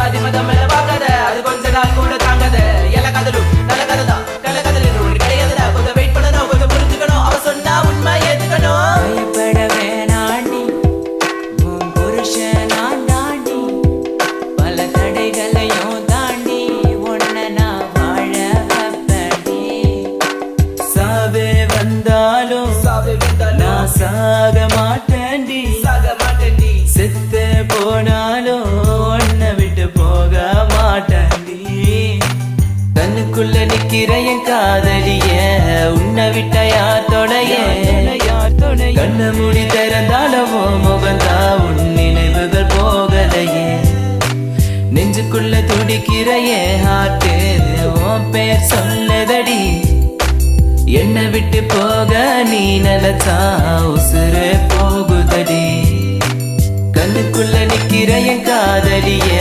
ஜாதி மதம் மேல பார்க்காத, அது கொஞ்ச நாள் கூட தாங்காத. எல்லா கதலும் நல்ல கதை தான், கள்ள கதலில் ஒரு கிடையாதுடா. கொஞ்சம் வெயிட் பண்ணணும், கொஞ்சம் புரிஞ்சுக்கணும், அவ சொன்னா உண்மை ஏத்துக்கணும். பயப்பட வேணாண்டி, உன் புருஷன் நான் தாண்டி, பல தடைகளையும் தாண்டி உன்னை நான் வாழ வைப்பேன்டி. சாவே வந்தாலும் நான் சாக மாட்டேன்டி, செத்து போனாலும் உன்னை விட்டு போக மாட்டேன்டி. கண்ணுக்குள்ள நிக்கிற என் காதலிய, உன்னை விட்ட யார் தொடைய? கண்ண மூடி திறந்தாலும் முகந்தா உன் நினைவுகள் போகலையே. நெஞ்சுக்குள்ள துடிக்கிற என் ஹார்ட் உன் பேர் சொல்லுதடி. என்னை விட்டு போக நீ நினைச்சா உசுறு போகுதடி. கண்ணுக்குள்ள நிக்கிற என் காதலிய